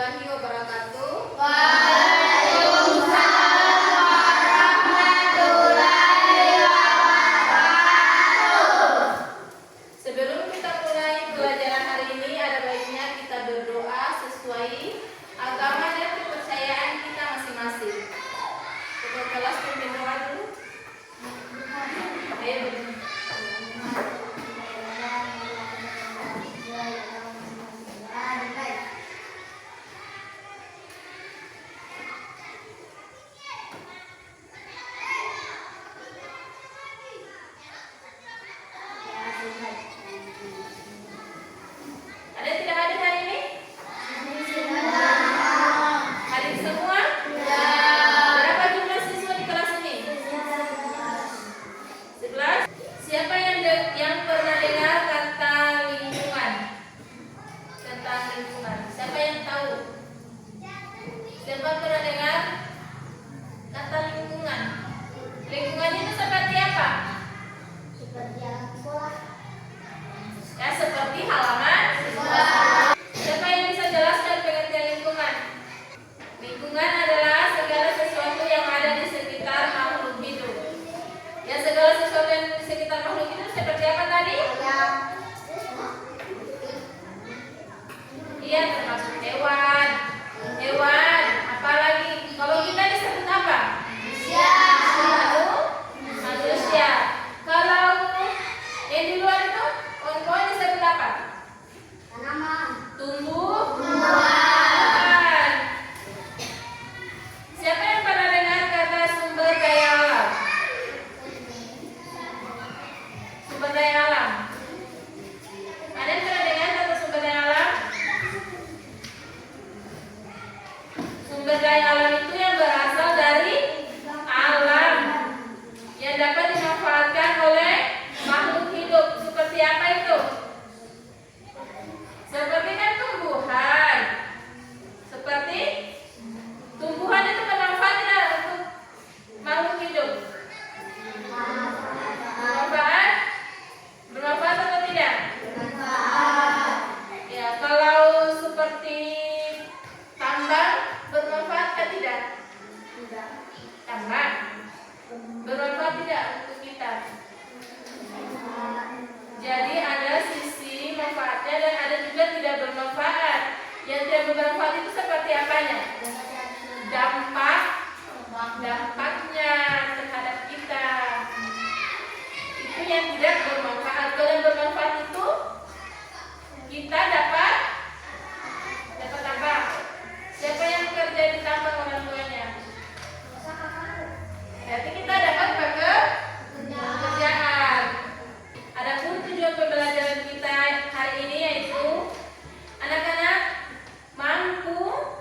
warahmatullahi wabarakatuh. Waalaikumsalam warahmatullahi wabarakatuh. Sebelum kita mulai pelajaran hari ini, ada baiknya kita berdoa sesuai agama dan kepercayaan kita masing-masing. Ketua kelas pimpin doa dulu. Ayo. Ada yang tidak hadir hari ini? Hadir semua? Berapa jumlah siswa di kelas ini? 11. Siapa yang pernah dengar kata lingkungan? Tentang lingkungan. Siapa yang tahu? Siapa pernah dengar kata lingkungan? Lingkungan itu seperti apa? Ya, seperti halaman. Siapa yang bisa jelaskan pengertian lingkungan? Lingkungan adalah segala sesuatu yang ada di sekitar makhluk hidup. Ya, segala sesuatu yang di sekitar makhluk hidup seperti apa tadi? Iya, termasuk hewan. Hewan, apalagi? Kalau kita disebut apa? Manusia. Kalau yang di luar itu, kawan-kawan disebut apa? Tumbuhan. Siapa yang pernah dengar kata sumber daya alam? Sumber daya alam. Ada yang pernah dengar kata sumber daya alam? Sumber daya alam itu yang berasal dari alam, yang dapat dimanfaatkan oleh makhluk hidup. Seperti apa itu? Seperti kan tumbuhan. Seperti tumbuhan itu bermanfaat tidak untuk makhluk hidup? Bermanfaat? Bermanfaat atau tidak? Ya, kalau seperti tambang bermanfaat atau tidak? Tambang bermanfaat tidak untuk kita? Jadi ada sisi manfaatnya dan ada juga tidak bermanfaat. Yang tidak bermanfaat itu seperti apanya? Dampaknya terhadap kita. Itu yang tidak bermanfaat. Kalau yang bermanfaat itu kita dapat apa? Siapa yang kerja di tambang orang tuanya? Berarti kita dapat pekerjaan. Adapun tujuan pembelajaran kita hari ini yaitu anak-anak mampu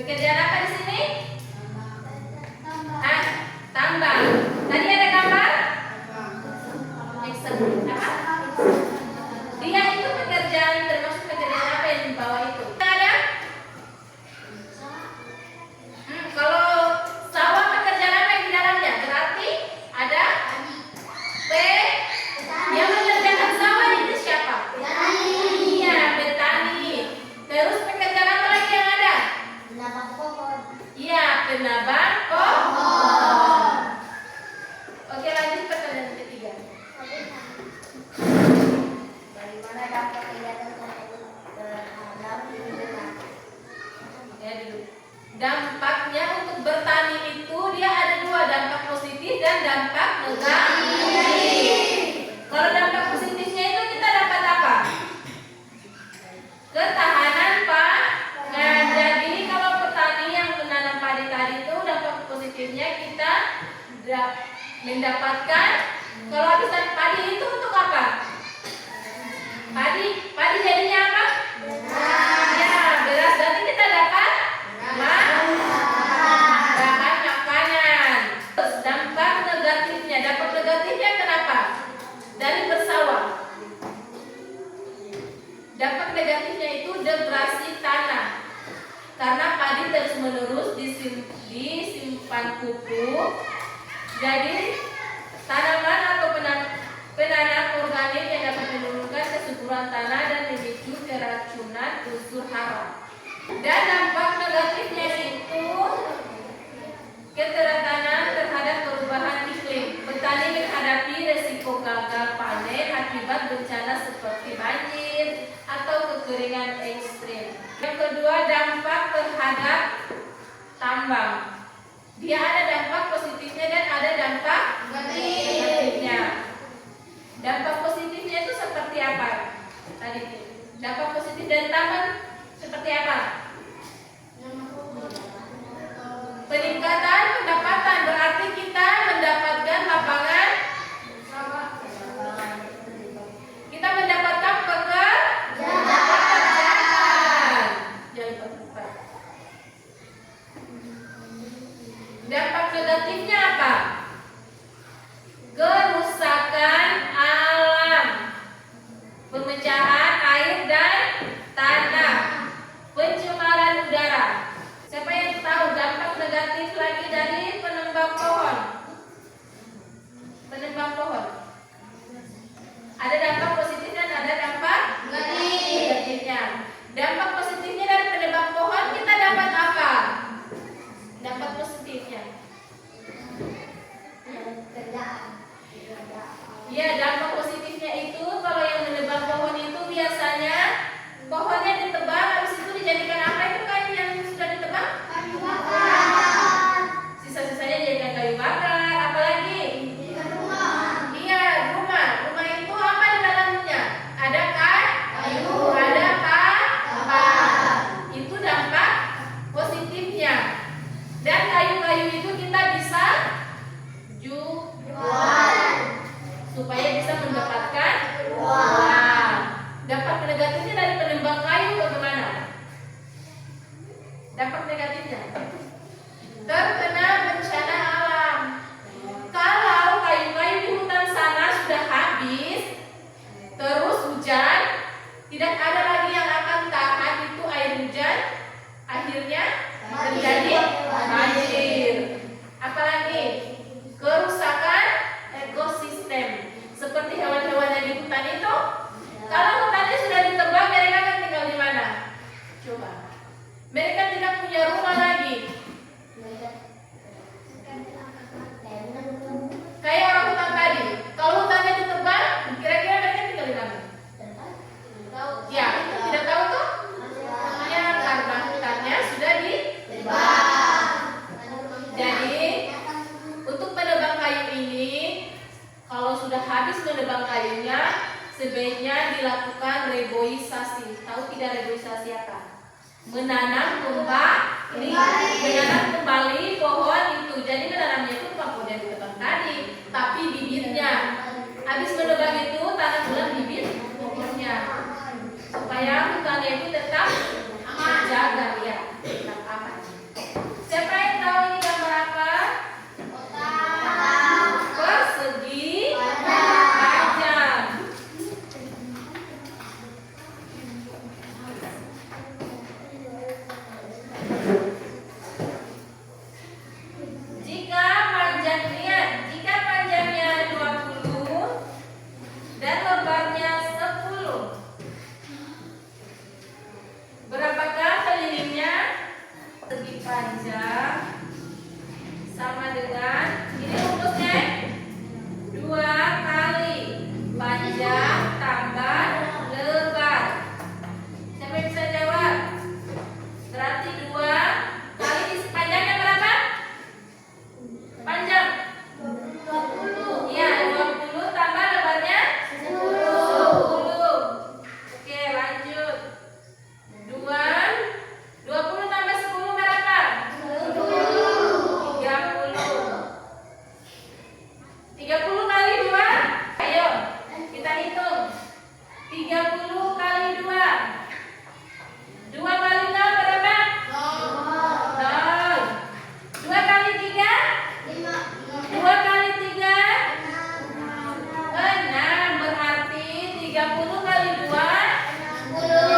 Pekerjaan apa di sini? Tambang. Tadi ada gambar? Apa? Dia itu pekerjaan, termasuk pekerjaan apa yang di bawah itu? Ada? Kalau sawah pekerjaan apa yang di dalamnya? Berarti ada P. Yang mengerjakan sawah itu siapa? Iya, petani. Terus pekerjaan apa lagi yang ada? Penambang pohon. Iya, penambang pohon. Oke, lanjut pertanyaan ketiga. Bagaimana dampak kegiatan terhadap lingkungan? Ya dulu. Dampaknya untuk bertani itu dia ada dua, dampak positif dan dampak negatif. Kalau dampak positifnya itu kita dapat apa? Ketahanan pangan. Jadi kalau petani yang menanam padi tadi itu dampak positifnya kita mendapatkan, kalau habis dari padi itu untuk apa? Padi jadinya apa? Ya, beras. Berarti kita dapat bahan makanan. Terus dampak negatifnya kenapa? Dari bersawah. Dampak negatifnya itu degrasi tanah. Karena padi terus menerus disimpan pupuk. Jadi tanaman atau penanam organik yang dapat menurunkan kesuburan tanah dan memicu keracunan unsur hara. Dan dampak negatifnya itu keteratanan terhadap perubahan iklim. Petani menghadapi resiko gagal panen akibat bencana seperti banjir atau kekeringan ekstrim. Yang kedua, dampak terhadap tambang. Dia ada dampak positifnya dan ada dampak negatifnya. Dampak positifnya itu seperti apa? Tadi dampak positif dari tambang seperti apa? Peningkatan pendapatan, berarti kita mendapatkan lapangan, kita mendapatkan pekerjaan. Dampak negatifnya apa? Kerusakan alam, pemecahan air dan tanah, pencemaran udara. Siapa yang tahu dampak negatif lagi dari penembang pohon? Penembang pohon. Ada dampak positif dan ada dampak negatifnya. Dampak positifnya dari penembang pohon kita dapat apa? Dampak positifnya. Ya, dampak positifnya itu kalau yang menebang pohon itu biasanya pohonnya ditebang, habis itu dijadikan apa itu kayu yang sudah ditebang? Kayu bakar. Sisa-sisanya dijadikan kayu bakar. Apalagi? Rumah. Iya, rumah. Rumah itu apa di dalamnya? Ada kayu, ada papan. Itu dampak positifnya. Dan kayu-kayu itu kita bisa jual supaya bisa mendapatkan uang. Dampak negatifnya dari penembang kayu bagaimana? Dampak negatifnya terkena bencana alam. Kalau kayu-kayu di hutan sana sudah habis, terus hujan, tidak ada lagi yang akan tahan itu air hujan, akhirnya terjadi banjir. Apalagi kerusakan ekosistem, seperti hewan-hewan yang di hutan itu. Kalau hutannya sudah ditebang, mereka akan tinggal di mana? Coba. Mereka tidak punya rumah lagi. Kayak orang hutan tadi. Kalau hutannya ditebang, kira-kira mereka tinggal di mana? Ya, itu tidak tahu tuh. Ya, karena hutannya sudah ditebang. Jadi, untuk menebang kayu ini, kalau sudah habis menebang kayunya, sebaiknya dilakukan reboisasi. Tahu tidak reboisasi apa? Menanam kembali pohon itu. Jadi menanamnya itu bukan pohon yang ditebang tadi, tapi bibitnya. Habis menebang itu tanam ulang bibit pohonnya, supaya hutannya itu tetap terjaga, ya, tetap aman. panjang sama dengan, ini rumusnya 2 kali panjang tambah lebar. Siapa yang bisa jawab? Berarti 2 kali panjangnya berapa? Panjang 20. Iya, 20 tambah lebarnya 10. Oke, lanjut. 20 tambah 10 berapa? 30 kali 2. Ayo, kita hitung. 30 kali 2. 2 kali 0 berapa? 0. 2 kali 3? 2 kali 3? 6. Berarti 30 kali 2? 30.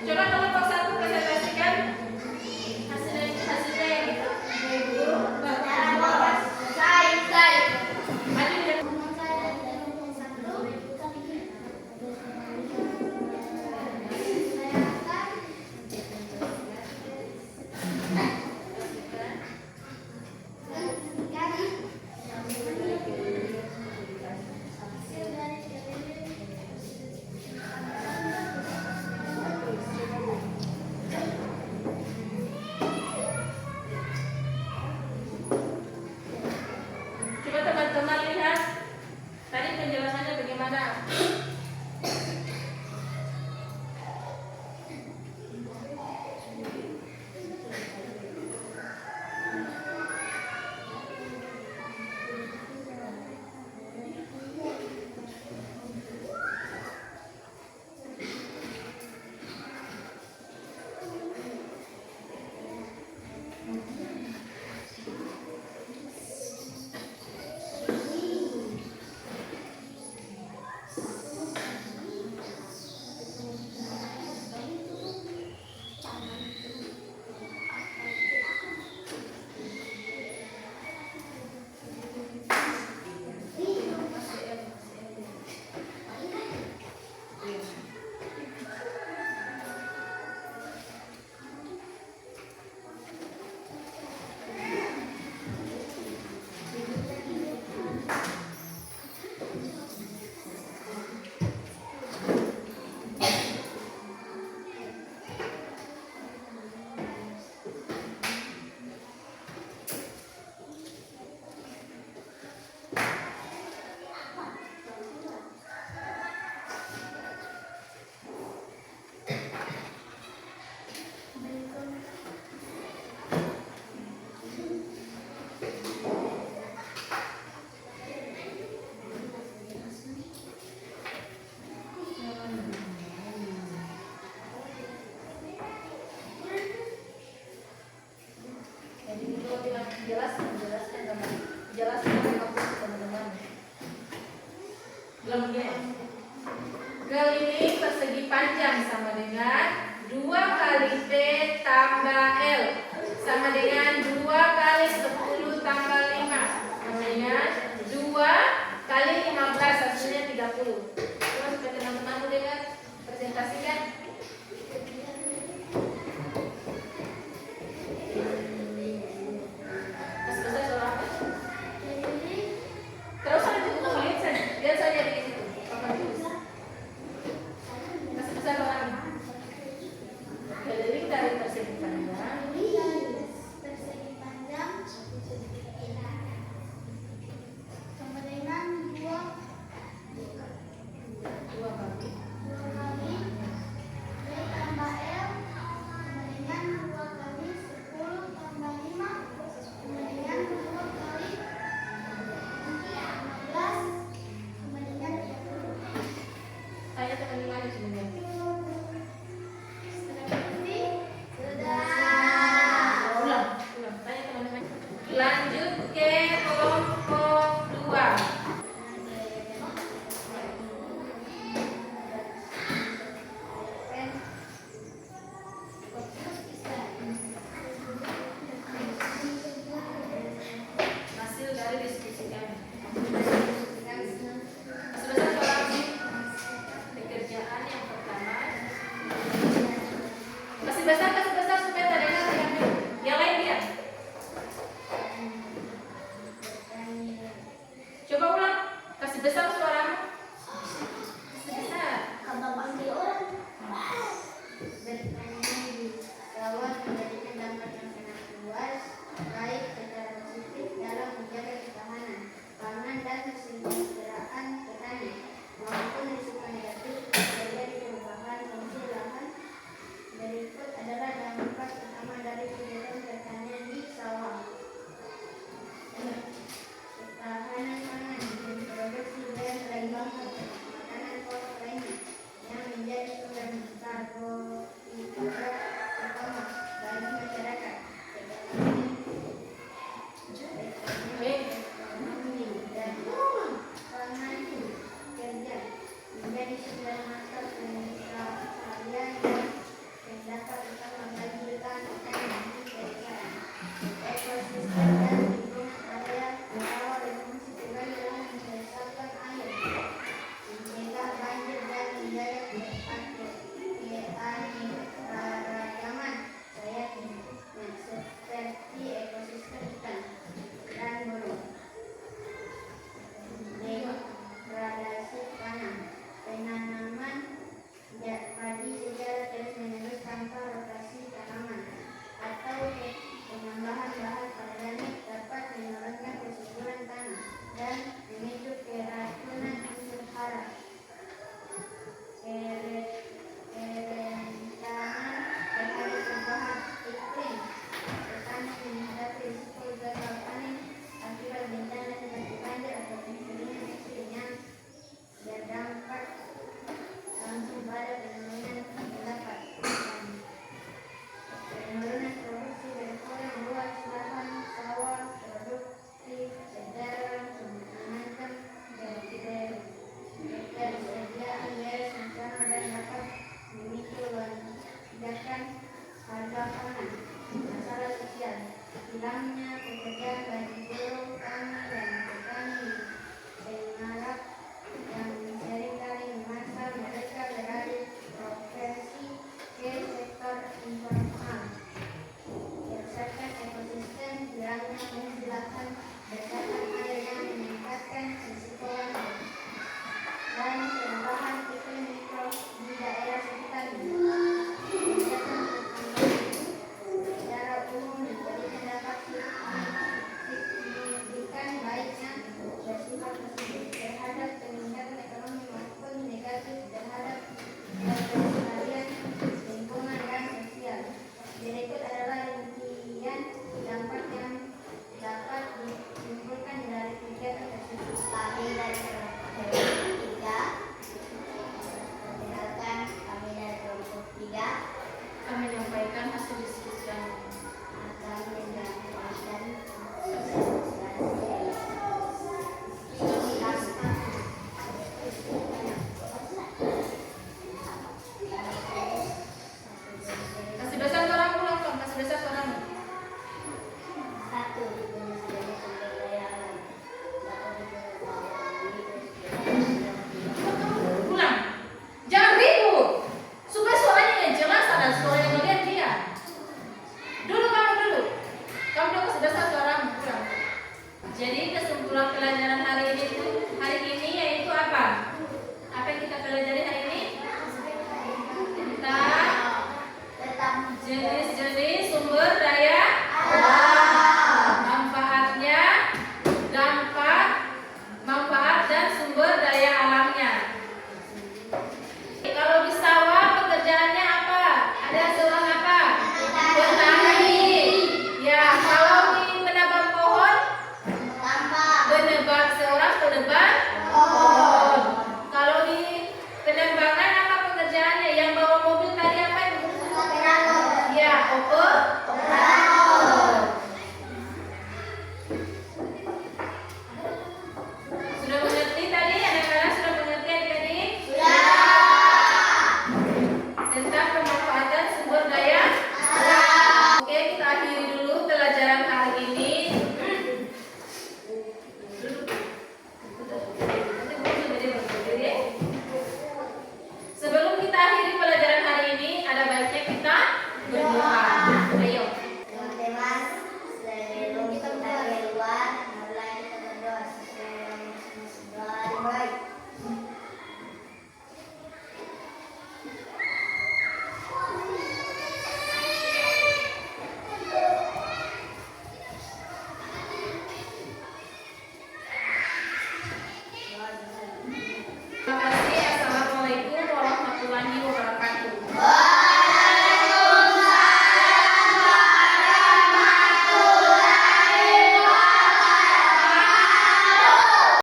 Coba kelompok 1 presentasikan hasilnya yang itu. Maju di depan. Coba teman-teman lihat tadi penjelasannya bagaimana. Rel ini persegi panjang sama dengan 2 kali P tambah L sama dengan 2 kali 10 tambah 5 sama dengan 2 kali 15, hasilnya